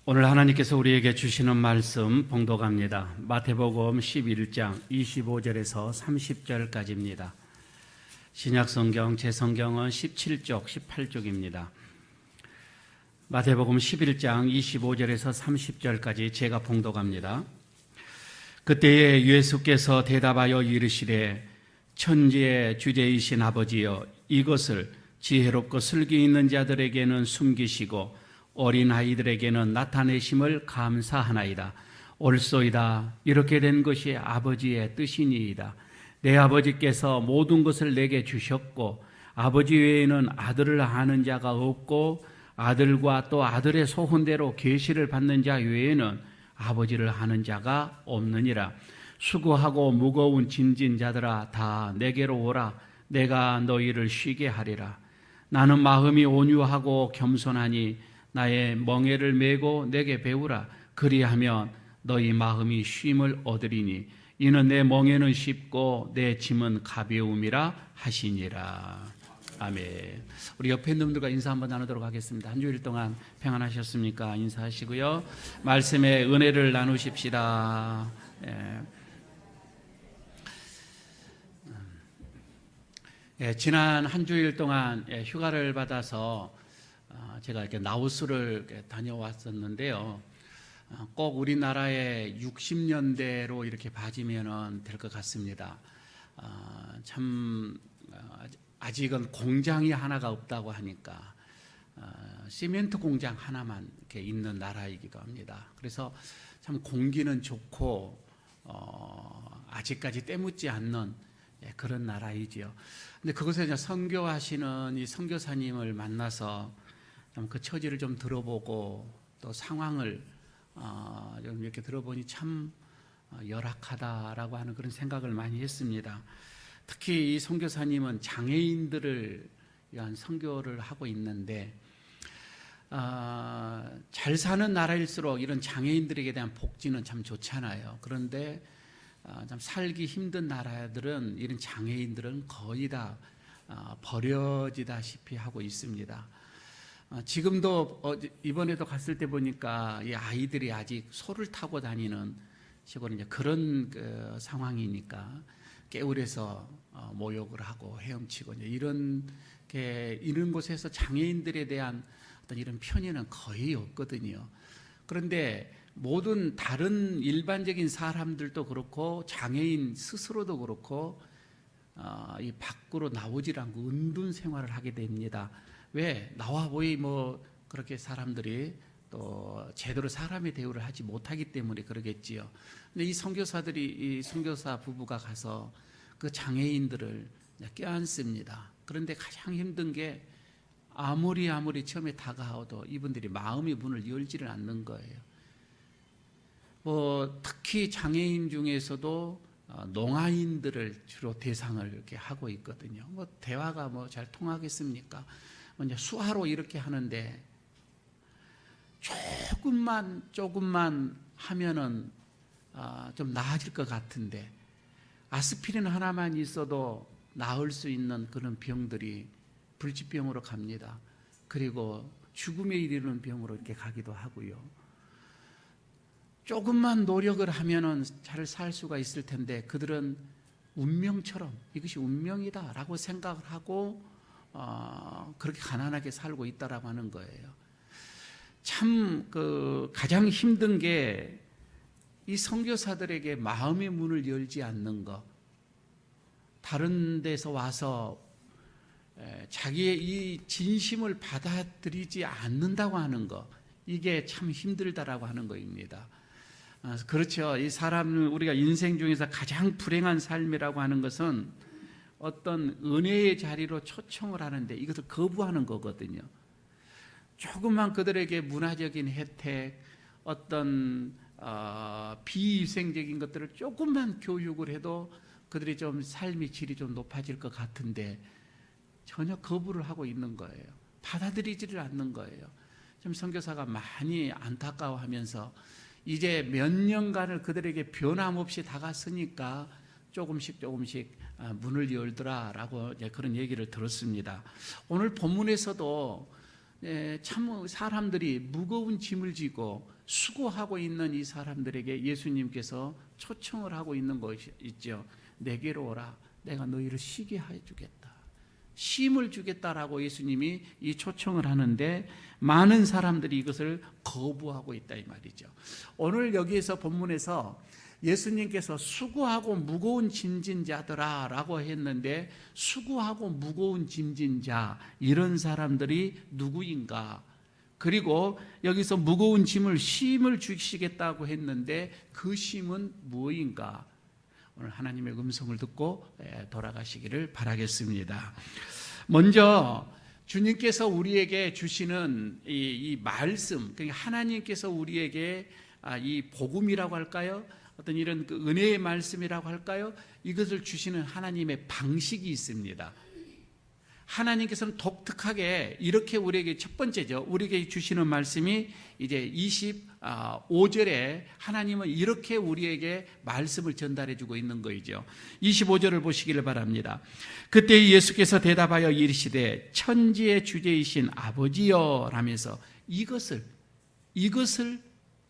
오늘 하나님께서 우리에게 주시는 말씀 봉독합니다. 마태복음 11장 25절에서 30절까지입니다. 신약성경 제 성경은 17쪽 18쪽입니다. 마태복음 11장 25절에서 30절까지 제가 봉독합니다. 그때에 예수께서 대답하여 이르시되 천지의 주제이신 아버지여, 이것을 지혜롭고 슬기 있는 자들에게는 숨기시고 어린 아이들에게는 나타내심을 감사하나이다. 옳소이다. 이렇게 된 것이 아버지의 뜻이니이다. 내 아버지께서 모든 것을 내게 주셨고 아버지 외에는 아들을 아는 자가 없고 아들과 또 아들의 소원대로 계시를 받는 자 외에는 아버지를 아는 자가 없느니라. 수고하고 무거운 짐진 자들아, 다 내게로 오라. 내가 너희를 쉬게 하리라. 나는 마음이 온유하고 겸손하니 나의 멍에를 메고 내게 배우라. 그리하면 너희 마음이 쉼을 얻으리니 이는 내 멍에는 쉽고 내 짐은 가벼움이라 하시니라. 아멘. 우리 옆에 있는 분들과 인사 한번 나누도록 하겠습니다. 한 주일 동안 평안하셨습니까? 인사하시고요. 말씀의 은혜를 나누십시다. 지난 한 주일 동안 휴가를 받아서 제가 이렇게 라오스를 다녀왔었는데요. 꼭 우리나라의 60년대로 이렇게 봐지면 될 것 같습니다. 아직은 공장이 하나가 없다고 하니까 시멘트 공장 하나만 이렇게 있는 나라이기도 합니다. 그래서 참 공기는 좋고 아직까지 때묻지 않는 그런 나라이지요. 근데 그곳에 이제 선교하시는 이 선교사님을 만나서 그 처지를 좀 들어보고 또 상황을 좀 이렇게 들어보니 참 열악하다라고 하는 그런 생각을 많이 했습니다. 특히 이 선교사님은 장애인들을 위한 선교를 하고 있는데 잘 사는 나라일수록 이런 장애인들에게 대한 복지는 참 좋잖아요. 그런데 참 살기 힘든 나라들은 이런 장애인들은 거의 다 버려지다시피 하고 있습니다. 지금도 이번에도 갔을 때 보니까 이 아이들이 아직 소를 타고 다니는 식으로 이제 그런 상황이니까 깨울에서 모욕을 하고 헤엄치고 이런 곳에서 장애인들에 대한 어떤 이런 편의는 거의 없거든요. 그런데 모든 다른 일반적인 사람들도 그렇고 장애인 스스로도 그렇고 이 밖으로 나오질 않고 은둔 생활을 하게 됩니다. 왜? 나와 보이 그렇게 사람들이 또 제대로 사람의 대우를 하지 못하기 때문에 그러겠지요. 근데 이 선교사 부부가 가서 그 장애인들을 껴안습니다. 그런데 가장 힘든 게 아무리 처음에 다가와도 이분들이 마음의 문을 열지를 않는 거예요. 특히 장애인 중에서도 농아인들을 주로 대상을 이렇게 하고 있거든요. 대화가 잘 통하겠습니까? 이제 수화로 이렇게 하는데 조금만 하면은 좀 나아질 것 같은데 아스피린 하나만 있어도 나을 수 있는 그런 병들이 불치병으로 갑니다. 그리고 죽음에 이르는 병으로 이렇게 가기도 하고요. 조금만 노력을 하면은 잘 살 수가 있을 텐데 그들은 운명처럼 이것이 운명이다라고 생각을 하고 그렇게 가난하게 살고 있다라고 하는 거예요. 참 가장 힘든 게 이 선교사들에게 마음의 문을 열지 않는 것, 다른 데서 와서 자기의 이 진심을 받아들이지 않는다고 하는 것, 이게 참 힘들다라고 하는 것입니다. 그렇죠. 이 우리가 인생 중에서 가장 불행한 삶이라고 하는 것은 어떤 은혜의 자리로 초청을 하는데 이것을 거부하는 거거든요. 조금만 그들에게 문화적인 혜택, 어떤 비위생적인 것들을 조금만 교육을 해도 그들이 좀 삶의 질이 좀 높아질 것 같은데 전혀 거부를 하고 있는 거예요. 받아들이지를 않는 거예요. 좀 선교사가 많이 안타까워하면서 이제 몇 년간을 그들에게 변함없이 다가서니까 조금씩 문을 열더라라고 그런 얘기를 들었습니다. 오늘 본문에서도 참 사람들이 무거운 짐을 지고 수고하고 있는 이 사람들에게 예수님께서 초청을 하고 있는 것이 있죠. 내게로 오라. 내가 너희를 쉬게 해주겠다. 쉼을 주겠다라고 예수님이 이 초청을 하는데 많은 사람들이 이것을 거부하고 있다 이 말이죠. 오늘 여기에서 본문에서 예수님께서 수고하고 무거운 짐진 자들아 라고 했는데 수고하고 무거운 짐진 자 이런 사람들이 누구인가? 그리고 여기서 무거운 짐을 쉼을 주시겠다고 했는데 그 쉼은 무엇인가? 오늘 하나님의 음성을 듣고 돌아가시기를 바라겠습니다. 먼저 주님께서 우리에게 주시는 이 말씀, 그러니까 하나님께서 우리에게 이 복음이라고 할까요? 어떤 이런 그 은혜의 말씀이라고 할까요? 이것을 주시는 하나님의 방식이 있습니다. 하나님께서는 독특하게 이렇게 우리에게 첫 번째죠. 우리에게 주시는 말씀이 이제 25절에 하나님은 이렇게 우리에게 말씀을 전달해 주고 있는 거이죠. 25절을 보시기를 바랍니다. 그때 예수께서 대답하여 이르시되 천지의 주제이신 아버지여 라면서 이것을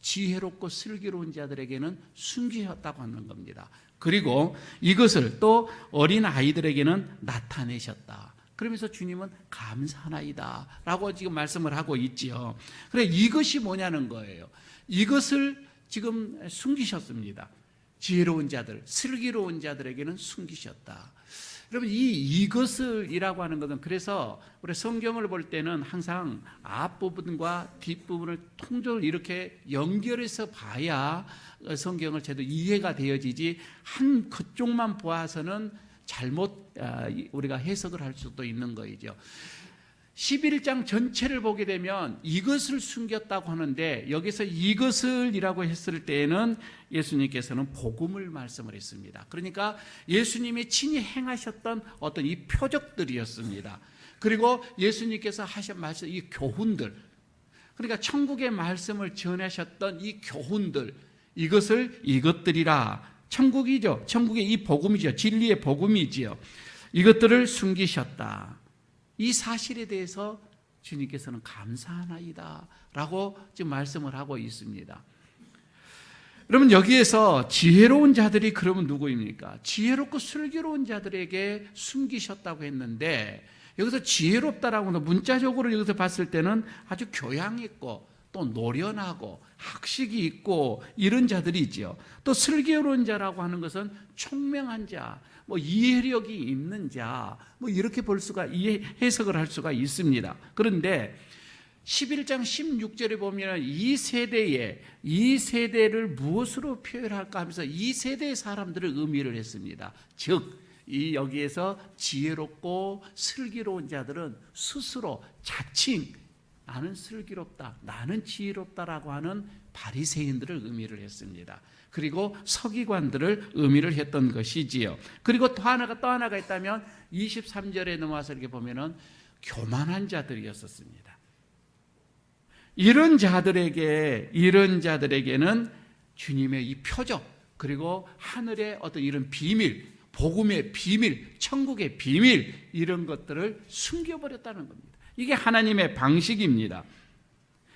지혜롭고 슬기로운 자들에게는 숨기셨다고 하는 겁니다. 그리고 이것을 또 어린 아이들에게는 나타내셨다. 그러면서 주님은 감사하나이다 라고 지금 말씀을 하고 있지요. 그래 이것이 뭐냐는 거예요. 이것을 지금 숨기셨습니다. 지혜로운 자들, 슬기로운 자들에게는 숨기셨다. 여러분 이것을이라고 하는 것은 그래서 우리 성경을 볼 때는 항상 앞부분과 뒷부분을 통째로 이렇게 연결해서 봐야 성경을 제대로 이해가 되어지지 한 그쪽만 보아서는 잘못 우리가 해석을 할 수도 있는 거이죠. 11장 전체를 보게 되면 이것을 숨겼다고 하는데 여기서 이것을이라고 했을 때에는 예수님께서는 복음을 말씀을 했습니다. 그러니까 예수님이 친히 행하셨던 어떤 이 표적들이었습니다. 그리고 예수님께서 하신 말씀 이 교훈들, 그러니까 천국의 말씀을 전하셨던 이 교훈들, 이것들이라 천국이죠. 천국의 이 복음이죠. 진리의 복음이지요. 이것들을 숨기셨다. 이 사실에 대해서 주님께서는 감사하나이다 라고 지금 말씀을 하고 있습니다. 여러분 여기에서 지혜로운 자들이 그러면 누구입니까? 지혜롭고 슬기로운 자들에게 숨기셨다고 했는데 여기서 지혜롭다라고 하는 문자적으로 여기서 봤을 때는 아주 교양 있고 또 노련하고 학식이 있고 이런 자들이 있죠. 또 슬기로운 자라고 하는 것은 총명한 자, 이해력이 있는 자, 이렇게 볼 수가 해석을 할 수가 있습니다. 그런데 11장 16절에 보면 이 세대를 무엇으로 표현할까 하면서 이 세대의 사람들을 의미를 했습니다. 즉 여기에서 지혜롭고 슬기로운 자들은 스스로 자칭 나는 슬기롭다, 나는 지혜롭다라고 하는 바리새인들을 의미를 했습니다. 그리고 서기관들을 의미를 했던 것이지요. 그리고 또 하나가 있다면 23절에 넘어와서 이렇게 보면은 교만한 자들이었었습니다. 이런 자들에게는 주님의 이 표적, 그리고 하늘의 어떤 이런 비밀, 복음의 비밀, 천국의 비밀, 이런 것들을 숨겨버렸다는 겁니다. 이게 하나님의 방식입니다.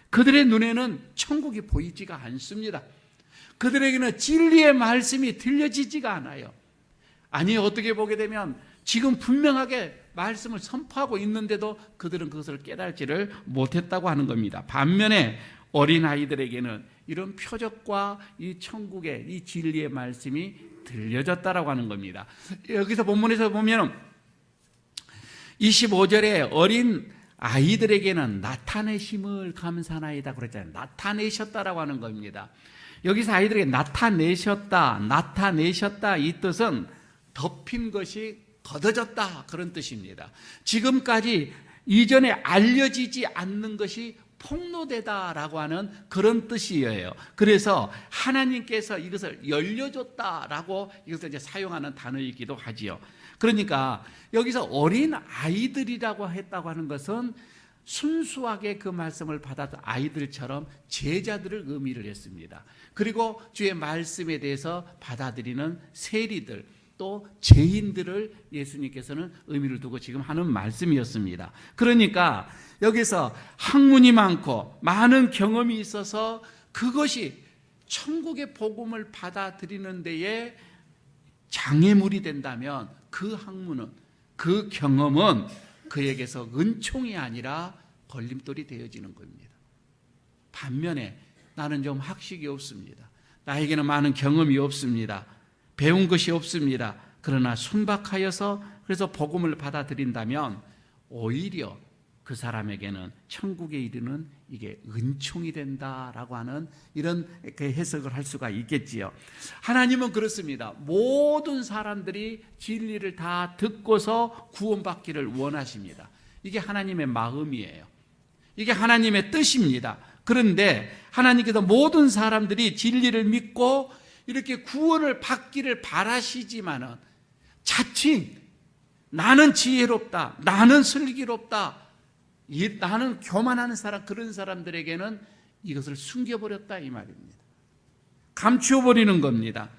그들의 눈에는 천국이 보이지가 않습니다. 그들에게는 진리의 말씀이 들려지지가 않아요. 아니 어떻게 보게 되면 지금 분명하게 말씀을 선포하고 있는데도 그들은 그것을 깨달지를 못했다고 하는 겁니다. 반면에 어린아이들에게는 이런 표적과 이 천국의 이 진리의 말씀이 들려졌다라고 하는 겁니다. 여기서 본문에서 보면 25절에 어린 아이들에게는 나타내심을 감사나이다 그랬잖아요. 나타내셨다라고 하는 겁니다. 여기서 아이들에게 나타내셨다 이 뜻은 덮인 것이 걷어졌다 그런 뜻입니다. 지금까지 이전에 알려지지 않는 것이 폭로되다라고 하는 그런 뜻이에요. 그래서 하나님께서 이것을 열려줬다라고 이것을 이제 사용하는 단어이기도 하지요. 그러니까 여기서 어린 아이들이라고 했다고 하는 것은 순수하게 그 말씀을 받았던 아이들처럼 제자들을 의미를 했습니다. 그리고 주의 말씀에 대해서 받아들이는 세리들, 또 죄인들을 예수님께서는 의미를 두고 지금 하는 말씀이었습니다. 그러니까 여기서 학문이 많고 많은 경험이 있어서 그것이 천국의 복음을 받아들이는 데에 장애물이 된다면 그 학문은, 그 경험은 그에게서 은총이 아니라 걸림돌이 되어지는 겁니다. 반면에 나는 좀 학식이 없습니다. 나에게는 많은 경험이 없습니다. 배운 것이 없습니다. 그러나 순박하여서 그래서 복음을 받아들인다면 오히려 그 사람에게는 천국에 이르는 이게 은총이 된다라고 하는 이런 해석을 할 수가 있겠지요. 하나님은 그렇습니다. 모든 사람들이 진리를 다 듣고서 구원받기를 원하십니다. 이게 하나님의 마음이에요. 이게 하나님의 뜻입니다. 그런데 하나님께서 모든 사람들이 진리를 믿고 이렇게 구원을 받기를 바라시지만은 자칭 나는 지혜롭다, 나는 슬기롭다, 나는 교만하는 사람, 그런 사람들에게는 이것을 숨겨버렸다 이 말입니다. 감추어버리는 겁니다.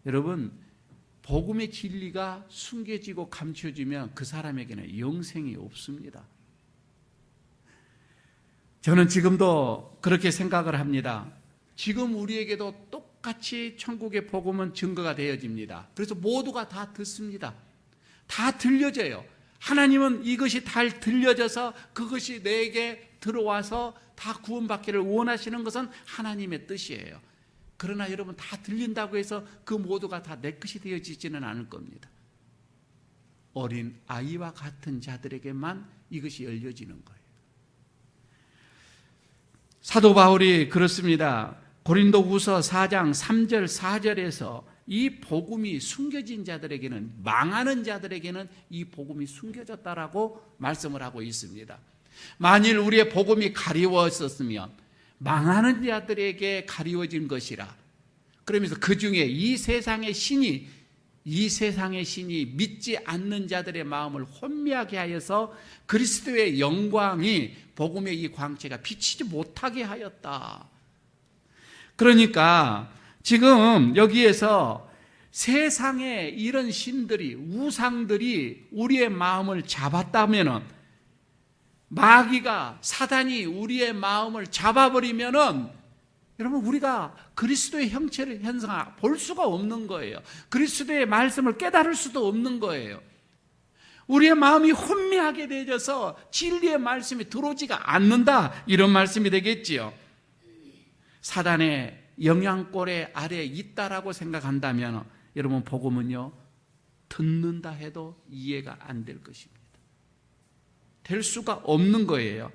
여러분, 복음의 진리가 숨겨지고 감춰지면 그 사람에게는 영생이 없습니다. 저는 지금도 그렇게 생각을 합니다. 지금 우리에게도 똑같이 천국의 복음은 증거가 되어집니다. 그래서 모두가 다 듣습니다. 다 들려져요. 하나님은 이것이 잘 들려져서 그것이 내게 들어와서 다 구원받기를 원하시는 것은 하나님의 뜻이에요. 그러나 여러분, 다 들린다고 해서 그 모두가 다 내 것이 되어지지는 않을 겁니다. 어린 아이와 같은 자들에게만 이것이 열려지는 거예요. 사도 바울이 그렇습니다. 고린도후서 4장 3절 4절에서 이 복음이 숨겨진 자들에게는, 망하는 자들에게는 이 복음이 숨겨졌다라고 말씀을 하고 있습니다. 만일 우리의 복음이 가리웠었으면 망하는 자들에게 가리워진 것이라. 그러면서 그 중에 이 세상의 신이 믿지 않는 자들의 마음을 혼미하게 하여서 그리스도의 영광이, 복음의 이 광채가 비치지 못하게 하였다. 그러니까 지금 여기에서 세상에 이런 신들이, 우상들이 우리의 마음을 잡았다면은, 마귀가, 사단이 우리의 마음을 잡아버리면은 여러분, 우리가 그리스도의 형체를 볼 수가 없는 거예요. 그리스도의 말씀을 깨달을 수도 없는 거예요. 우리의 마음이 혼미하게 되어서 진리의 말씀이 들어오지가 않는다, 이런 말씀이 되겠지요. 사단의 영향고래 아래에 있다라고 생각한다면 여러분, 복음은요, 듣는다 해도 이해가 안 될 것입니다. 될 수가 없는 거예요.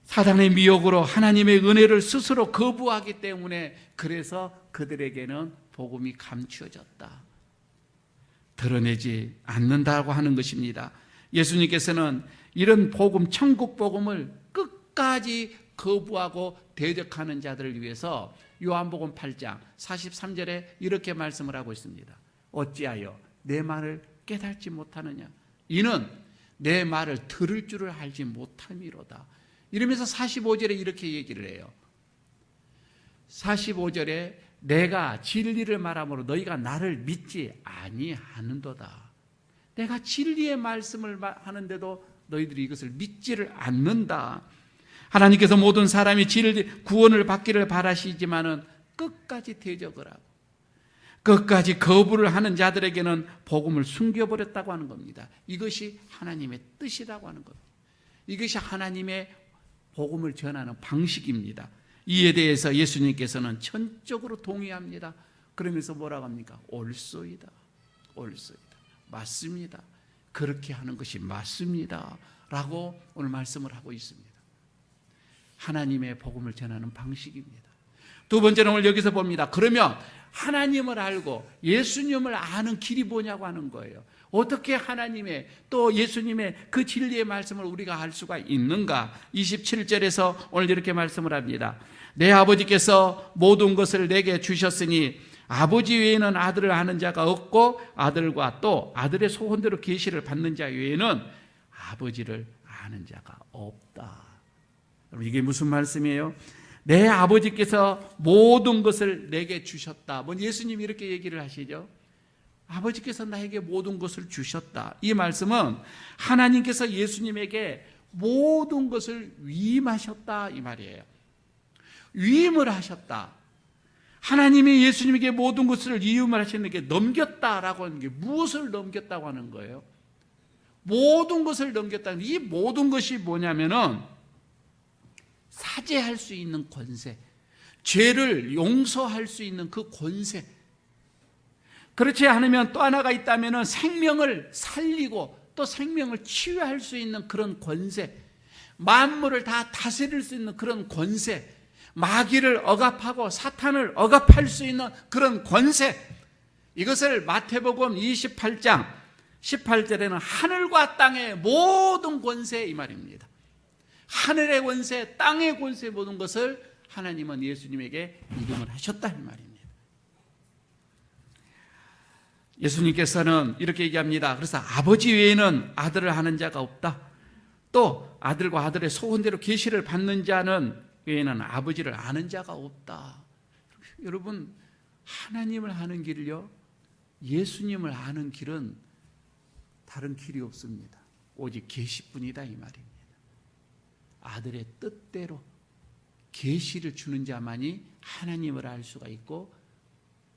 사단의 미혹으로 하나님의 은혜를 스스로 거부하기 때문에, 그래서 그들에게는 복음이 감추어졌다, 드러내지 않는다고 하는 것입니다. 예수님께서는 이런 복음, 천국 복음을 끝까지 거부하고 대적하는 자들을 위해서 요한복음 8장 43절에 이렇게 말씀을 하고 있습니다. 어찌하여 내 말을 깨닫지 못하느냐? 이는 내 말을 들을 줄을 알지 못함이로다. 이러면서 45절에 이렇게 얘기를 해요. 45절에 내가 진리를 말함으로 너희가 나를 믿지 아니하는도다. 내가 진리의 말씀을 하는데도 너희들이 이것을 믿지를 않는다. 하나님께서 모든 사람이 구원을 받기를 바라시지만은 끝까지 대적을 하고 끝까지 거부를 하는 자들에게는 복음을 숨겨버렸다고 하는 겁니다. 이것이 하나님의 뜻이라고 하는 겁니다. 이것이 하나님의 복음을 전하는 방식입니다. 이에 대해서 예수님께서는 전적으로 동의합니다. 그러면서 뭐라고 합니까? 옳소이다, 옳소이다, 맞습니다, 그렇게 하는 것이 맞습니다 라고 오늘 말씀을 하고 있습니다. 하나님의 복음을 전하는 방식입니다. 두 번째는 오늘 여기서 봅니다. 그러면 하나님을 알고 예수님을 아는 길이 뭐냐고 하는 거예요. 어떻게 하나님의, 또 예수님의 그 진리의 말씀을 우리가 알 수가 있는가? 27절에서 오늘 이렇게 말씀을 합니다. 내 아버지께서 모든 것을 내게 주셨으니 아버지 외에는 아들을 아는 자가 없고 아들과 또 아들의 소원대로 계시를 받는 자 외에는 아버지를 아는 자가 없다. 여러분, 이게 무슨 말씀이에요? 내 아버지께서 모든 것을 내게 주셨다. 뭐 예수님이 이렇게 얘기를 하시죠. 아버지께서 나에게 모든 것을 주셨다. 이 말씀은 하나님께서 예수님에게 모든 것을 위임하셨다 이 말이에요. 위임을 하셨다. 하나님이 예수님에게 모든 것을 위임을 하시는 게 넘겼다라고 하는 게 무엇을 넘겼다고 하는 거예요? 모든 것을 넘겼다는 이 모든 것이 뭐냐면은 사죄할 수 있는 권세, 죄를 용서할 수 있는 그 권세. 그렇지 않으면 또 하나가 있다면은 생명을 살리고 또 생명을 치유할 수 있는 그런 권세, 만물을 다 다스릴 수 있는 그런 권세, 마귀를 억압하고 사탄을 억압할 수 있는 그런 권세. 이것을 마태복음 28장 18절에는 하늘과 땅의 모든 권세 이 말입니다. 하늘의 권세, 땅의 권세 모든 것을 하나님은 예수님에게 이름을 하셨다 이 말입니다. 예수님께서는 이렇게 얘기합니다. 그래서 아버지 외에는 아들을 아는 자가 없다. 또 아들과 아들의 소원대로 계시를 받는 자는 외에는 아버지를 아는 자가 없다. 여러분, 하나님을 아는 길을요, 예수님을 아는 길은 다른 길이 없습니다. 오직 계시뿐이다 이 말입니다. 아들의 뜻대로 계시를 주는 자만이 하나님을 알 수가 있고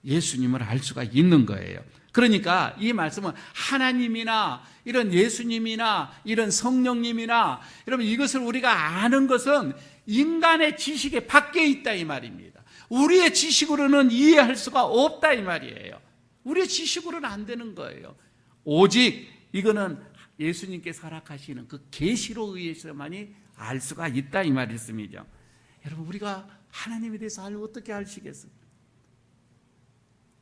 예수님을 알 수가 있는 거예요. 그러니까 이 말씀은 하나님이나 이런 예수님이나 이런 성령님이나 여러분 이것을 우리가 아는 것은 인간의 지식의 밖에 있다 이 말입니다. 우리의 지식으로는 이해할 수가 없다 이 말이에요. 우리의 지식으로는 안 되는 거예요. 오직 이거는 예수님께서 허락하시는 그 계시로 의해서만이 알 수가 있다 이 말씀이죠. 여러분, 우리가 하나님에 대해서 알면 어떻게 아시겠어요?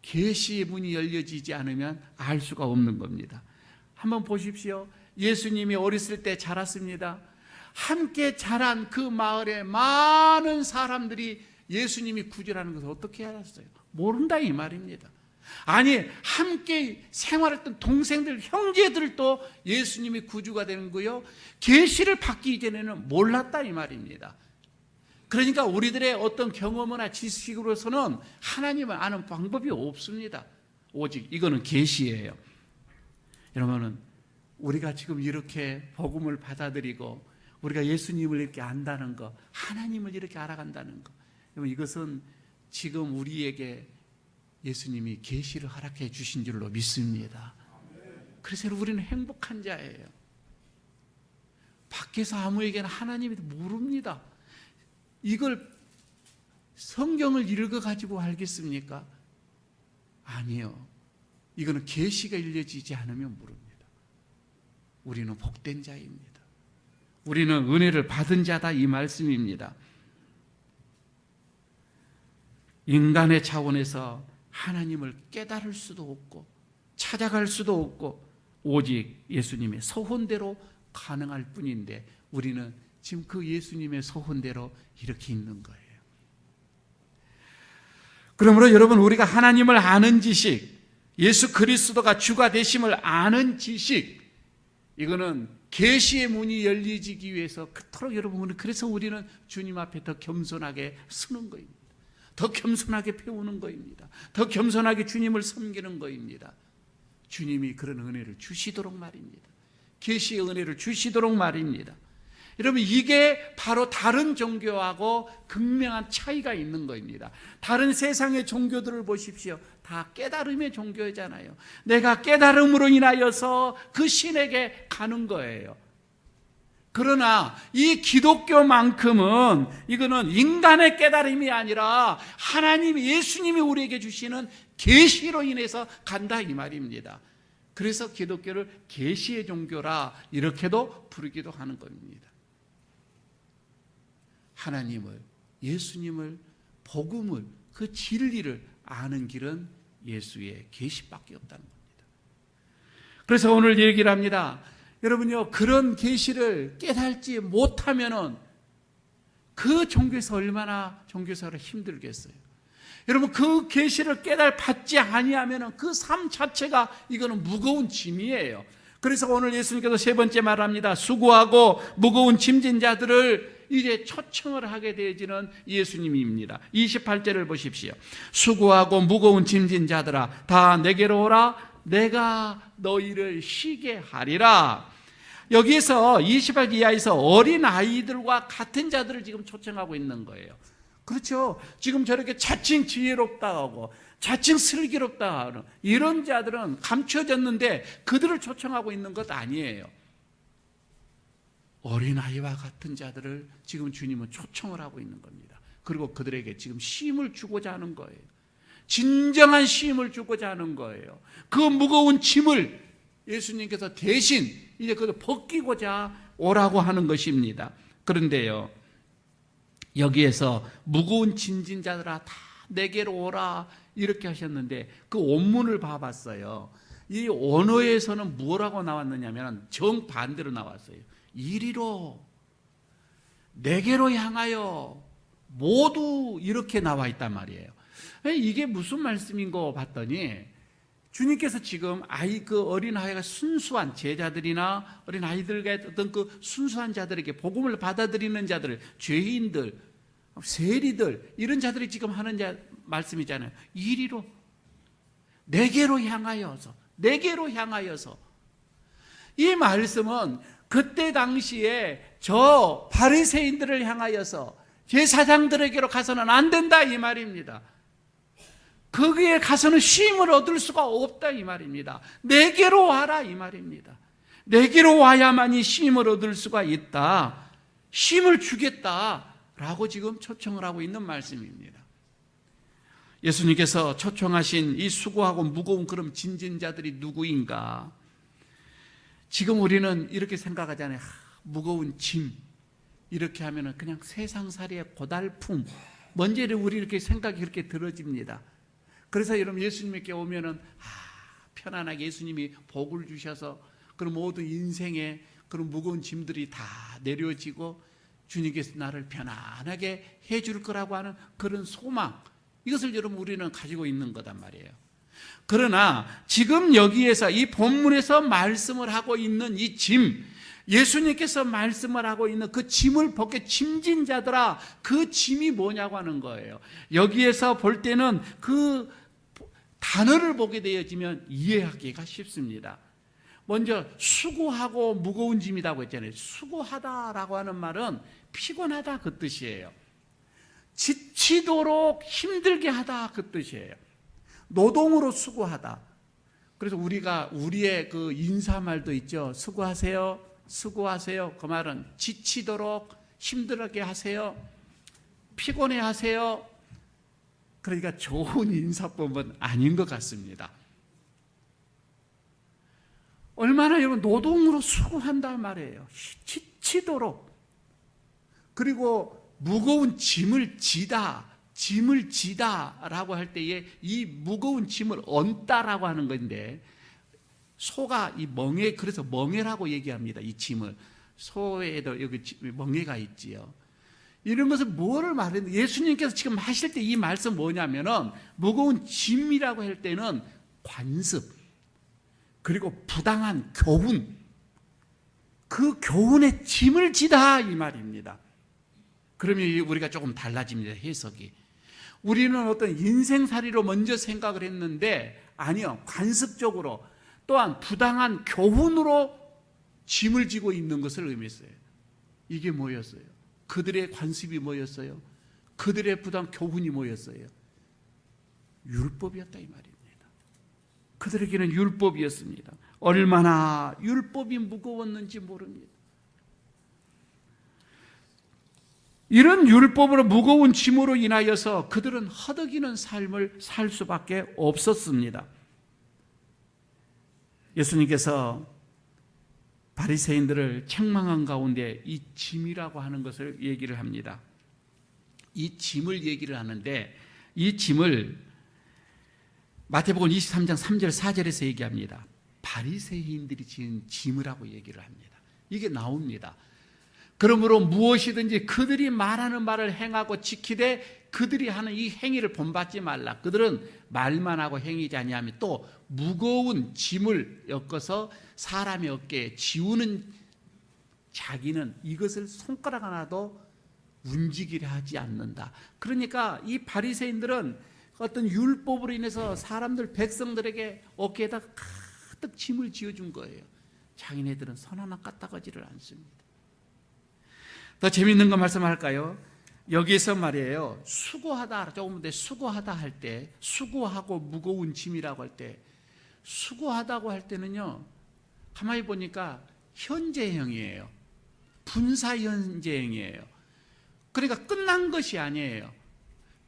계시의 문이 열려지지 않으면 알 수가 없는 겁니다. 한번 보십시오. 예수님이 어렸을 때 자랐습니다. 함께 자란 그 마을에 많은 사람들이 예수님이 구주라는 것을 어떻게 알았어요? 모른다 이 말입니다. 아니, 함께 생활했던 동생들, 형제들도 예수님이 구주가 되는 거요, 계시를 받기 이전에는 몰랐다 이 말입니다. 그러니까 우리들의 어떤 경험이나 지식으로서는 하나님을 아는 방법이 없습니다. 오직 이거는 계시예요. 여러분은 우리가 지금 이렇게 복음을 받아들이고 우리가 예수님을 이렇게 안다는 거, 하나님을 이렇게 알아간다는 거, 여러분 이것은 지금 우리에게 예수님이 계시를 허락해 주신 줄로 믿습니다. 그래서 우리는 행복한 자예요. 밖에서 아무에게나 하나님이 모릅니다. 이걸 성경을 읽어가지고 알겠습니까? 아니요. 이거는 계시가 일려지지 않으면 모릅니다. 우리는 복된 자입니다. 우리는 은혜를 받은 자다 이 말씀입니다. 인간의 차원에서 하나님을 깨달을 수도 없고 찾아갈 수도 없고 오직 예수님의 서훈대로 가능할 뿐인데 우리는 지금 그 예수님의 서훈대로 이렇게 있는 거예요. 그러므로 여러분, 우리가 하나님을 아는 지식, 예수 그리스도가 주가 되심을 아는 지식, 이거는 계시의 문이 열리지기 위해서 그토록 여러분, 그래서 우리는 주님 앞에 더 겸손하게 서는 거입니다. 더 겸손하게 배우는 거입니다. 더 겸손하게 주님을 섬기는 거입니다. 주님이 그런 은혜를 주시도록 말입니다. 계시의 은혜를 주시도록 말입니다. 여러분, 이게 바로 다른 종교하고 극명한 차이가 있는 겁니다. 다른 세상의 종교들을 보십시오. 다 깨달음의 종교잖아요. 내가 깨달음으로 인하여서 그 신에게 가는 거예요. 그러나 이 기독교만큼은 이거는 인간의 깨달음이 아니라 하나님, 예수님이 우리에게 주시는 계시로 인해서 간다 이 말입니다. 그래서 기독교를 계시의 종교라 이렇게도 부르기도 하는 겁니다. 하나님을, 예수님을, 복음을, 그 진리를 아는 길은 예수의 계시밖에 없다는 겁니다. 그래서 오늘 얘기를 합니다. 여러분요, 그런 계시를 깨달지 못하면은 그 종교에서 얼마나 종교생활을 힘들겠어요. 여러분, 그 계시를 받지 아니하면은 그 삶 자체가 이거는 무거운 짐이에요. 그래서 오늘 예수님께서 세 번째 말합니다. 수고하고 무거운 짐진 자들을 이제 초청을 하게 되어지는 예수님입니다. 28절을 보십시오. 수고하고 무거운 짐진 자들아 다 내게로 오라. 내가 너희를 쉬게 하리라. 여기에서 20절 이하에서 어린 아이들과 같은 자들을 지금 초청하고 있는 거예요. 그렇죠. 지금 저렇게 자칭 지혜롭다 하고 자칭 슬기롭다 하는 이런 자들은 감춰졌는데 그들을 초청하고 있는 것 아니에요. 어린아이와 같은 자들을 지금 주님은 초청을 하고 있는 겁니다. 그리고 그들에게 지금 쉼을 주고자 하는 거예요. 진정한 쉼을 주고자 하는 거예요. 그 무거운 짐을 예수님께서 대신 이제 그걸 벗기고자 오라고 하는 것입니다. 그런데요, 여기에서 무거운 짐진 자들아 다 내게로 오라 이렇게 하셨는데 그 원문을 봐봤어요. 이 언어에서는 뭐라고 나왔느냐면 정반대로 나왔어요. 이리로, 내게로 향하여, 모두 이렇게 나와 있단 말이에요. 이게 무슨 말씀인 거 봤더니 주님께서 지금 그 어린아이가 순수한 제자들이나 어린아이들과 어떤 그 순수한 자들에게 복음을 받아들이는 자들, 죄인들, 세리들 이런 자들이 지금 하는 말씀이잖아요. 이리로, 내게로 향하여서, 내게로 향하여서. 이 말씀은 그때 당시에 저 바리새인들을 향하여서 제사장들에게로 가서는 안 된다 이 말입니다. 거기에 가서는 쉼을 얻을 수가 없다 이 말입니다. 내게로 와라 이 말입니다. 내게로 와야만이 쉼을 얻을 수가 있다. 쉼을 주겠다라고 지금 초청을 하고 있는 말씀입니다. 예수님께서 초청하신 이 수고하고 무거운 그런 진진자들이 누구인가? 지금 우리는 이렇게 생각하잖아요. 무거운 짐 이렇게 하면은 그냥 세상살이의 고달픔, 먼저는 우리 이렇게 생각이 그렇게 들어집니다. 그래서 여러분 예수님께 오면은 편안하게 예수님이 복을 주셔서 그런 모든 인생의 그런 무거운 짐들이 다 내려지고 주님께서 나를 편안하게 해줄 거라고 하는 그런 소망, 이것을 여러분 우리는 가지고 있는 거단 말이에요. 그러나 지금 여기에서 이 본문에서 말씀을 하고 있는 이 짐, 예수님께서 말씀을 하고 있는 그 짐을 벗게 짐진 자들아, 그 짐이 뭐냐고 하는 거예요. 여기에서 볼 때는 그 단어를 보게 되어지면 이해하기가 쉽습니다. 먼저 수고하고 무거운 짐이라고 했잖아요. 수고하다라고 하는 말은 피곤하다 그 뜻이에요. 지치도록 힘들게 하다 그 뜻이에요. 노동으로 수고하다. 그래서 우리의 그 인사말도 있죠. 수고하세요. 수고하세요. 그 말은 지치도록 힘들게 하세요. 피곤해 하세요. 그러니까 좋은 인사법은 아닌 것 같습니다. 얼마나 여러분 노동으로 수고한단 말이에요. 지치도록. 그리고 무거운 짐을 지다라고 할 때에 이 무거운 짐을 얹다라고 하는 건데, 소가 이 멍에, 그래서 멍에라고 얘기합니다. 이 짐을. 소에도 여기 멍에가 있지요. 이런 것은 뭐를 말했는데, 예수님께서 지금 하실 때 이 말씀 뭐냐면은 무거운 짐이라고 할 때는 관습, 그리고 부당한 교훈, 그 교훈의 짐을 지다 이 말입니다. 그러면 우리가 조금 달라집니다. 해석이. 우리는 어떤 인생살이로 먼저 생각을 했는데 아니요, 관습적으로 또한 부당한 교훈으로 짐을 지고 있는 것을 의미했어요. 이게 뭐였어요? 그들의 관습이 뭐였어요? 그들의 부당한 교훈이 뭐였어요? 율법이었다 이 말입니다. 그들에게는 율법이었습니다. 얼마나 율법이 무거웠는지 모릅니다. 이런 율법으로 무거운 짐으로 인하여서 그들은 허덕이는 삶을 살 수밖에 없었습니다. 예수님께서 바리새인들을 책망한 가운데 이 짐이라고 하는 것을 얘기를 합니다. 이 짐을 얘기를 하는데, 이 짐을 마태복음 23장 3절 4절에서 얘기합니다. 바리새인들이 지은 짐이라고 얘기를 합니다. 이게 나옵니다. 그러므로 무엇이든지 그들이 말하는 말을 행하고 지키되 그들이 하는 이 행위를 본받지 말라. 그들은 말만 하고 행위지 아니하며 또 무거운 짐을 엮어서 사람의 어깨에 지우는 자기는 이것을 손가락 하나도 움직이려 하지 않는다. 그러니까 이 바리새인들은 어떤 율법으로 인해서 사람들, 백성들에게 어깨에다 가득 짐을 지어준 거예요. 자기네들은 손 하나 까딱하지를 않습니다. 더 재미있는 거 말씀할까요? 여기서 말이에요, 수고하다, 조금 더 수고하다 할 때, 수고하고 무거운 짐이라고 할 때, 수고하다고 할 때는요, 가만히 보니까 현재형이에요. 분사 현재형이에요. 그러니까 끝난 것이 아니에요.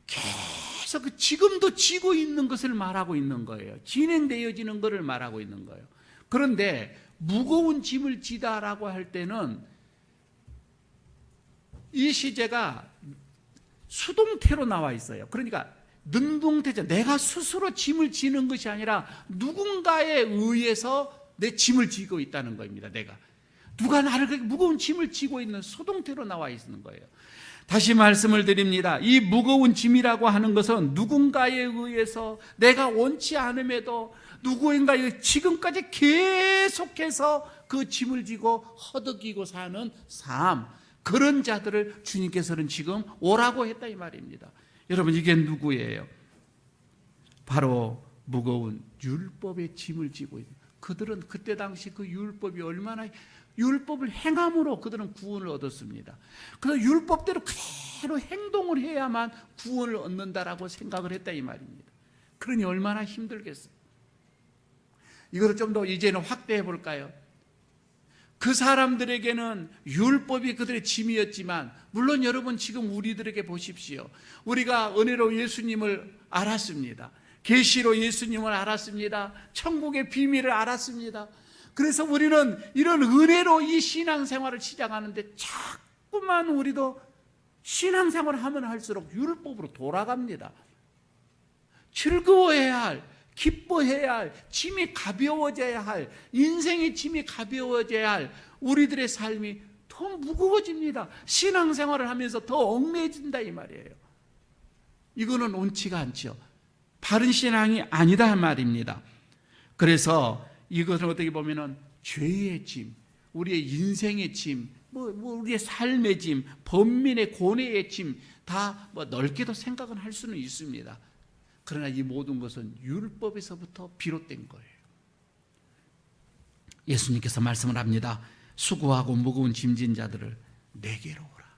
계속 지금도 지고 있는 것을 말하고 있는 거예요. 진행되어지는 것을 말하고 있는 거예요. 그런데 무거운 짐을 지다라고 할 때는 이 시제가 수동태로 나와 있어요. 그러니까 능동태죠. 내가 스스로 짐을 지는 것이 아니라 누군가에 의해서 내 짐을 지고 있다는 겁니다. 내가 누가 나를 그렇게 무거운 짐을 지고 있는 수동태로 나와 있는 거예요. 다시 말씀을 드립니다. 이 무거운 짐이라고 하는 것은 누군가에 의해서 내가 원치 않음에도 누구인가에 지금까지 계속해서 그 짐을 지고 허덕이고 사는 삶, 그런 자들을 주님께서는 지금 오라고 했다 이 말입니다. 여러분, 이게 누구예요? 바로 무거운 율법의 짐을 지고 있는 그들은 그때 당시 그 율법이 얼마나, 율법을 행함으로 그들은 구원을 얻었습니다. 그래서 율법대로 그대로 행동을 해야만 구원을 얻는다라고 생각을 했다 이 말입니다. 그러니 얼마나 힘들겠어요. 이거를 좀 더 이제는 확대해 볼까요? 그 사람들에게는 율법이 그들의 짐이었지만, 물론 여러분 지금 우리들에게 보십시오. 우리가 은혜로 예수님을 알았습니다. 계시로 예수님을 알았습니다. 천국의 비밀을 알았습니다. 그래서 우리는 이런 은혜로 이 신앙생활을 시작하는데 자꾸만 우리도 신앙생활을 하면 할수록 율법으로 돌아갑니다. 즐거워해야 할, 기뻐해야 할, 짐이 가벼워져야 할, 인생의 짐이 가벼워져야 할 우리들의 삶이 더 무거워집니다. 신앙생활을 하면서 더 얽매진다 이 말이에요. 이거는 옳지가 않죠. 바른 신앙이 아니다 말입니다. 그래서 이것을 어떻게 보면은 죄의 짐, 우리의 인생의 짐, 우리의 삶의 짐, 범민의 고뇌의 짐, 다 넓게도 생각은 할 수는 있습니다. 그러나 이 모든 것은 율법에서부터 비롯된 거예요. 예수님께서 말씀을 합니다. 수고하고 무거운 짐진 자들을 내게로 오라.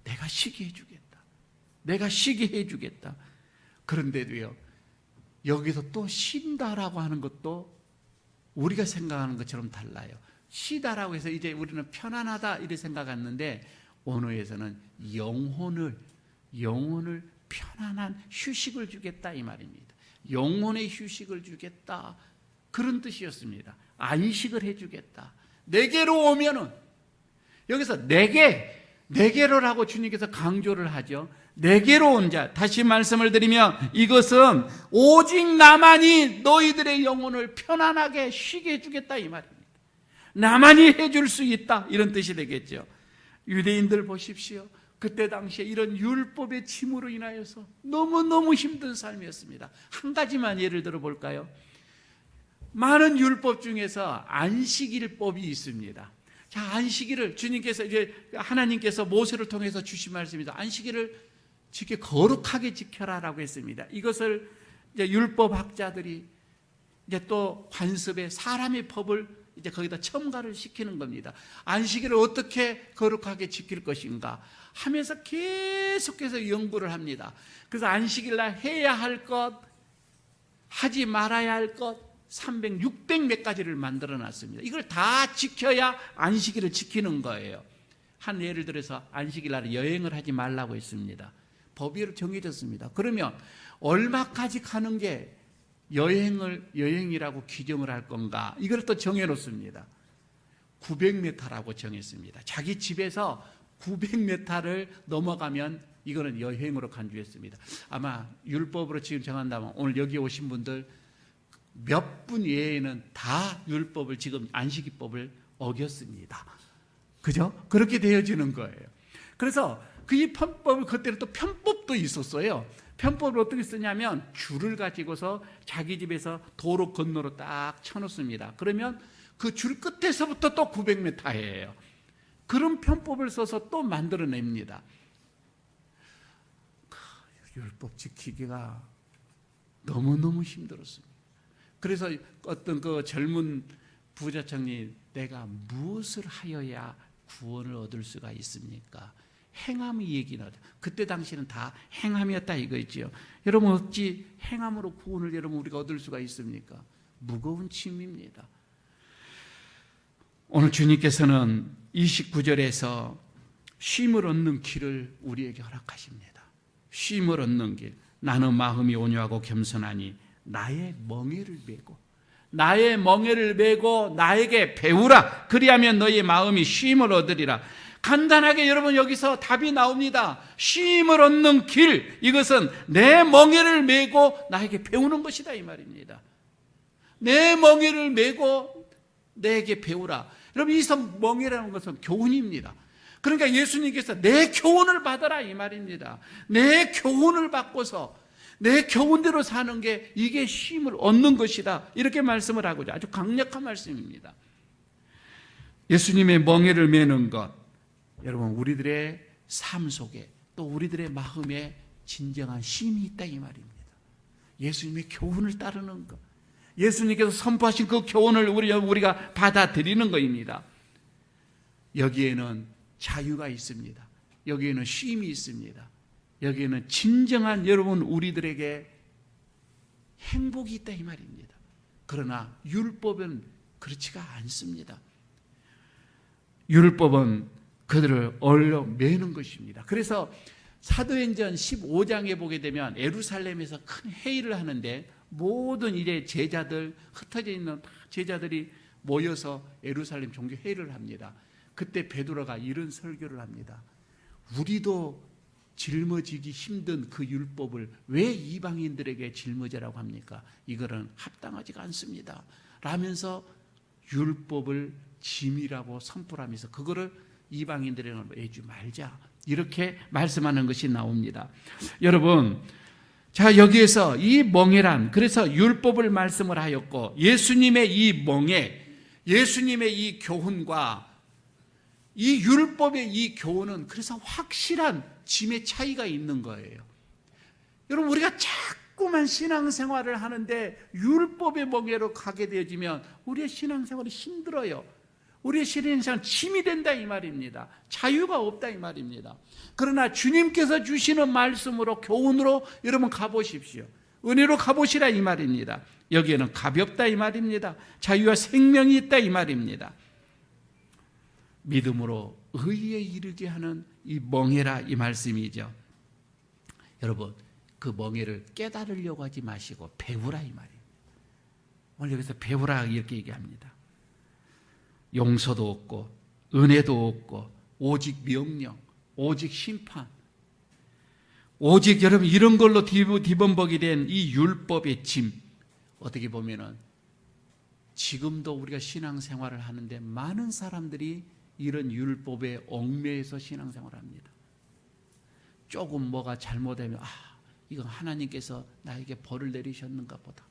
내가 쉬게 해주겠다. 내가 쉬게 해주겠다. 그런데도요, 여기서 또 쉰다라고 하는 것도 우리가 생각하는 것처럼 달라요. 쉬다라고 해서 이제 우리는 편안하다 이렇게 생각했는데, 언어에서는 영혼을 편안한 휴식을 주겠다 이 말입니다. 영혼의 휴식을 주겠다, 그런 뜻이었습니다. 안식을 해주겠다. 내게로 오면은, 여기서 내게로라고 주님께서 강조를 하죠. 내게로 온 자, 다시 말씀을 드리면 이것은 오직 나만이 너희들의 영혼을 편안하게 쉬게 해주겠다 이 말입니다. 나만이 해줄 수 있다, 이런 뜻이 되겠죠. 유대인들 보십시오. 그때 당시에 이런 율법의 짐으로 인하여서 너무너무 힘든 삶이었습니다. 한 가지만 예를 들어 볼까요? 많은 율법 중에서 안식일법이 있습니다. 자, 안식일을 주님께서, 이제 하나님께서 모세를 통해서 주신 말씀입니다. 안식일을 거룩하게 지켜라라고 했습니다. 이것을 이제 율법학자들이 이제 또 관습에 사람의 법을 이제 거기다 첨가를 시키는 겁니다. 안식일을 어떻게 거룩하게 지킬 것인가 하면서 계속해서 연구를 합니다. 그래서 안식일날 해야 할 것, 하지 말아야 할 것 300, 600 몇 가지를 만들어 놨습니다. 이걸 다 지켜야 안식일을 지키는 거예요. 한 예를 들어서 안식일날 여행을 하지 말라고 했습니다. 법이 정해졌습니다. 그러면 얼마까지 가는 게 여행이라고 규정을 할 건가? 이걸 또 정해놓습니다. 900m라고 정했습니다. 자기 집에서 900m를 넘어가면 이거는 여행으로 간주했습니다. 아마 율법으로 지금 정한다면 오늘 여기 오신 분들 몇 분 외에는 다 율법을, 지금 안식일법을 어겼습니다. 그죠? 그렇게 되어지는 거예요. 그래서 그 편법을, 그때는 또 편법도 있었어요. 편법을 어떻게 쓰냐면 줄을 가지고서 자기 집에서 도로 건너로 딱 쳐놓습니다. 그러면 그 줄 끝에서부터 또 900m예요. 그런 편법을 써서 또 만들어냅니다. 율법 지키기가 너무너무 힘들었습니다. 그래서 어떤 그 젊은 부자청이 내가 무엇을 하여야 구원을 얻을 수가 있습니까? 행함의 얘기는 그때 당시는 다 행함이었다 이거죠. 여러분 어찌 행함으로 구원을 여러분 우리가 얻을 수가 있습니까? 무거운 짐입니다. 오늘 주님께서는 29절에서 쉼을 얻는 길을 우리에게 허락하십니다. 쉼을 얻는 길. 나는 마음이 온유하고 겸손하니 나의 멍에를 메고 나에게 배우라. 그리하면 너희 마음이 쉼을 얻으리라. 간단하게 여러분 여기서 답이 나옵니다. 쉼을 얻는 길, 이것은 내 멍에를 메고 나에게 배우는 것이다 이 말입니다. 내 멍에를 메고 내게 배우라. 여러분 이 멍에라는 것은 교훈입니다. 그러니까 예수님께서 내 교훈을 받아라 이 말입니다. 내 교훈을 받고서 내 교훈대로 사는 게 이게 쉼을 얻는 것이다 이렇게 말씀을 하고자 아주 강력한 말씀입니다. 예수님의 멍에를 메는 것, 여러분 우리들의 삶 속에 또 우리들의 마음에 진정한 쉼이 있다 이 말입니다. 예수님의 교훈을 따르는 것, 예수님께서 선포하신 그 교훈을 우리가 받아들이는 것입니다. 여기에는 자유가 있습니다. 여기에는 쉼이 있습니다. 여기에는 진정한 여러분 우리들에게 행복이 있다 이 말입니다. 그러나 율법은 그렇지가 않습니다. 율법은 그들을 얼려 매는 것입니다. 그래서 사도행전 15장에 보게 되면 예루살렘에서 큰 회의를 하는데 모든 이제 제자들, 흩어져 있는 제자들이 모여서 예루살렘 종교 회의를 합니다. 그때 베드로가 이런 설교를 합니다. 우리도 짊어지기 힘든 그 율법을 왜 이방인들에게 짊어지라고 합니까? 이거는 합당하지가 않습니다. 라면서 율법을 짐이라고 선포하면서 그거를 이방인들에게는 내지 말자 이렇게 말씀하는 것이 나옵니다. 여러분, 자 여기에서 이 멍에란 그래서 율법을 말씀을 하였고 예수님의 이 멍에, 예수님의 이 교훈과 이 율법의 이 교훈은 그래서 확실한 짐의 차이가 있는 거예요. 여러분 우리가 자꾸만 신앙생활을 하는데 율법의 멍에로 가게 되어지면 우리의 신앙생활이 힘들어요. 우리의 신앙생활은 짐이 된다 이 말입니다. 자유가 없다 이 말입니다. 그러나 주님께서 주시는 말씀으로 교훈으로 여러분 가보십시오. 은혜로 가보시라 이 말입니다. 여기에는 가볍다 이 말입니다. 자유와 생명이 있다 이 말입니다. 믿음으로 의에 이르게 하는 이 멍에라 이 말씀이죠. 여러분 그 멍에를 깨달으려고 하지 마시고 배우라 이 말입니다. 오늘 여기서 배우라 이렇게 얘기합니다. 용서도 없고 은혜도 없고 오직 명령, 오직 심판, 오직 여러분 이런 걸로 뒤범벅이 된 이 율법의 짐, 어떻게 보면은 지금도 우리가 신앙생활을 하는데 많은 사람들이 이런 율법에 얽매여서 신앙생활을 합니다. 조금 뭐가 잘못되면 이건 하나님께서 나에게 벌을 내리셨는가 보다.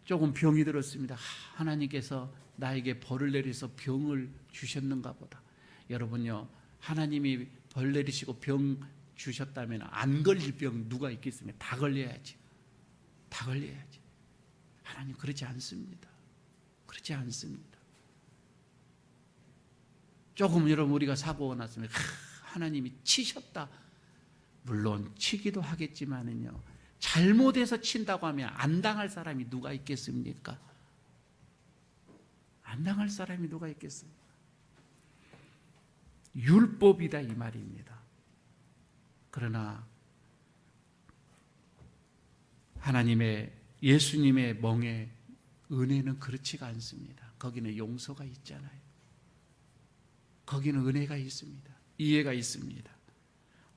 조금 병이 들었습니다. 하나님께서 나에게 벌을 내려서 병을 주셨는가 보다. 여러분요, 하나님이 벌 내리시고 병 주셨다면 안 걸릴 병 누가 있겠습니까? 다 걸려야지. 다 걸려야지. 하나님 그렇지 않습니다. 그렇지 않습니다. 조금 여러분 우리가 사고가 났으면 하나님이 치셨다. 물론 치기도 하겠지만은요, 잘못해서 친다고 하면 안 당할 사람이 누가 있겠습니까? 안 당할 사람이 누가 있겠습니까? 율법이다 이 말입니다. 그러나 하나님의 예수님의 멍에 은혜는 그렇지가 않습니다. 거기는 용서가 있잖아요. 거기는 은혜가 있습니다. 이해가 있습니다.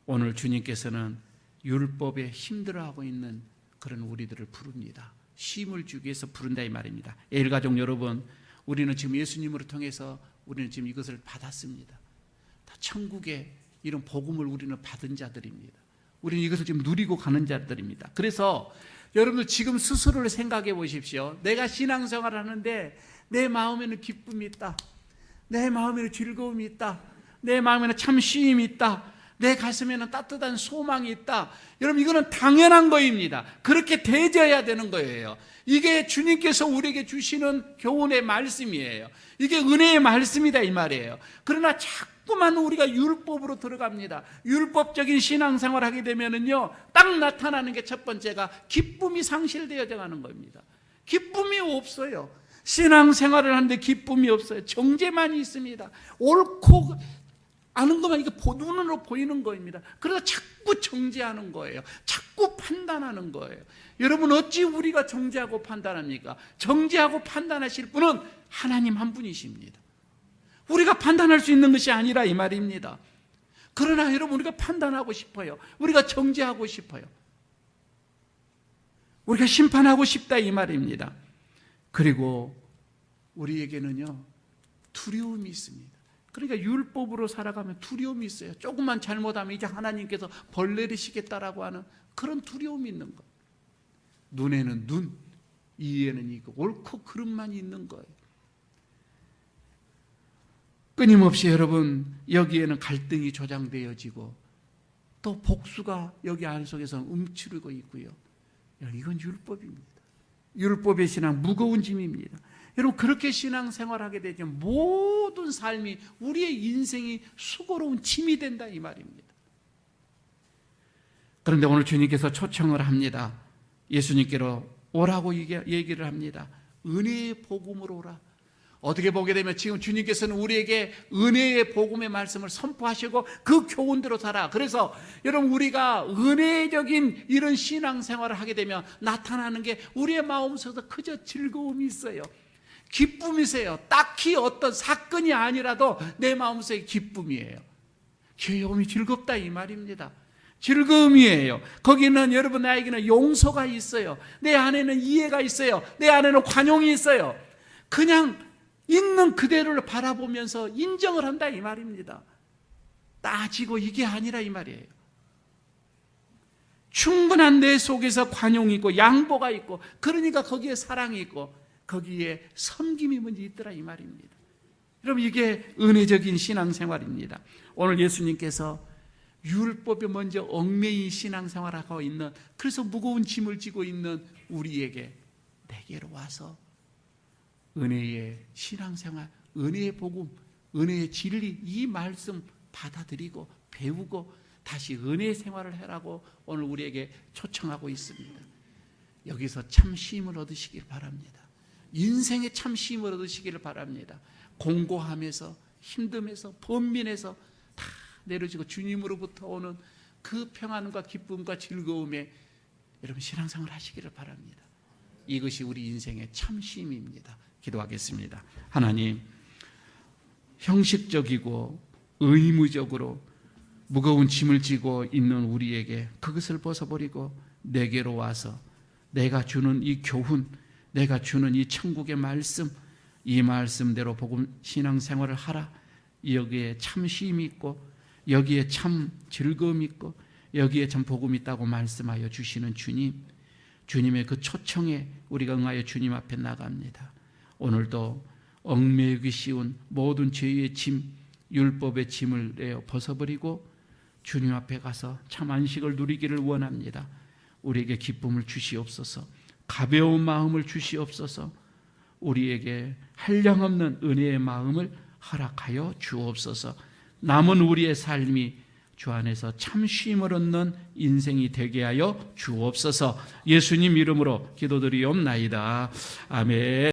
오늘 주님께서는 율법에 힘들어하고 있는 그런 우리들을 부릅니다. 쉼을 주기 위해서 부른다 이 말입니다. 엘가족 여러분, 우리는 지금 예수님으로 통해서 우리는 지금 이것을 받았습니다. 다 천국의 이런 복음을 우리는 받은 자들입니다. 우리는 이것을 지금 누리고 가는 자들입니다. 그래서 여러분들 지금 스스로를 생각해 보십시오. 내가 신앙생활을 하는데 내 마음에는 기쁨이 있다. 내 마음에는 즐거움이 있다. 내 마음에는 참 쉼이 있다. 내 가슴에는 따뜻한 소망이 있다. 여러분, 이거는 당연한 거입니다. 그렇게 되져야 되는 거예요. 이게 주님께서 우리에게 주시는 교훈의 말씀이에요. 이게 은혜의 말씀이다 이 말이에요. 그러나 자꾸만 우리가 율법으로 들어갑니다. 율법적인 신앙생활을 하게 되면은요, 딱 나타나는 게 첫 번째가 기쁨이 상실되어 가는 겁니다. 기쁨이 없어요. 신앙생활을 하는데 기쁨이 없어요. 정죄만 있습니다. 옳고 아는 것만 이게 눈으로 보이는 거입니다. 그래서 자꾸 정죄하는 거예요. 자꾸 판단하는 거예요. 여러분, 어찌 우리가 정죄하고 판단합니까? 정죄하고 판단하실 분은 하나님 한 분이십니다. 우리가 판단할 수 있는 것이 아니라 이 말입니다. 그러나 여러분, 우리가 판단하고 싶어요. 우리가 정죄하고 싶어요. 우리가 심판하고 싶다 이 말입니다. 그리고 우리에게는요, 두려움이 있습니다. 그러니까 율법으로 살아가면 두려움이 있어요. 조금만 잘못하면 이제 하나님께서 벌 내리시겠다라고 하는 그런 두려움이 있는 거. 눈에는 눈, 이에는 이거, 옳고 그름만 있는 거예요. 끊임없이 여러분, 여기에는 갈등이 조장되어지고 또 복수가 여기 안속에서 움츠리고 있고요. 이건 율법입니다. 율법의 신앙, 무거운 짐입니다. 여러분, 그렇게 신앙생활하게 되면 모든 삶이, 우리의 인생이 수고로운 짐이 된다 이 말입니다. 그런데 오늘 주님께서 초청을 합니다. 예수님께로 오라고 얘기를 합니다. 은혜의 복음으로 오라. 어떻게 보게 되면 지금 주님께서는 우리에게 은혜의 복음의 말씀을 선포하시고 그 교훈대로 살아. 그래서 여러분, 우리가 은혜적인 이런 신앙생활을 하게 되면 나타나는 게 우리의 마음속에서 그저 즐거움이 있어요. 기쁨이세요. 딱히 어떤 사건이 아니라도 내 마음속에 기쁨이에요. 귀여움이 즐겁다 이 말입니다. 즐거움이에요. 거기는 여러분, 나에게는 용서가 있어요. 내 안에는 이해가 있어요. 내 안에는 관용이 있어요. 그냥 있는 그대로를 바라보면서 인정을 한다 이 말입니다. 따지고 이게 아니라 이 말이에요. 충분한 내 속에서 관용이 있고 양보가 있고, 그러니까 거기에 사랑이 있고 거기에 섬김이 먼저 있더라 이 말입니다. 여러분, 이게 은혜적인 신앙생활입니다. 오늘 예수님께서 율법에 먼저 얽매인 신앙생활하고 있는, 그래서 무거운 짐을 지고 있는 우리에게 내게로 와서 은혜의 신앙생활, 은혜의 복음, 은혜의 진리, 이 말씀 받아들이고 배우고 다시 은혜의 생활을 해라고 오늘 우리에게 초청하고 있습니다. 여기서 참 쉼을 얻으시길 바랍니다. 인생의 참 쉼을 얻으시기를 바랍니다. 공고함에서, 힘듦에서, 번민에서 다 내려지고 주님으로부터 오는 그 평안과 기쁨과 즐거움에 여러분 신앙생활 하시기를 바랍니다. 이것이 우리 인생의 참 쉼입니다. 기도하겠습니다. 하나님, 형식적이고 의무적으로 무거운 짐을 지고 있는 우리에게 그것을 벗어버리고 내게로 와서 내가 주는 이 교훈, 내가 주는 이 천국의 말씀, 이 말씀대로 복음 신앙생활을 하라. 여기에 참 쉼이 있고 여기에 참 즐거움이 있고 여기에 참 복음이 있다고 말씀하여 주시는 주님, 주님의 그 초청에 우리가 응하여 주님 앞에 나갑니다. 오늘도 얽매이기 쉬운 모든 죄의 짐, 율법의 짐을 내어 벗어버리고 주님 앞에 가서 참 안식을 누리기를 원합니다. 우리에게 기쁨을 주시옵소서, 가벼운 마음을 주시옵소서, 우리에게 한량없는 은혜의 마음을 허락하여 주옵소서. 남은 우리의 삶이 주 안에서 참 쉼을 얻는 인생이 되게 하여 주옵소서. 예수님 이름으로 기도드리옵나이다. 아멘.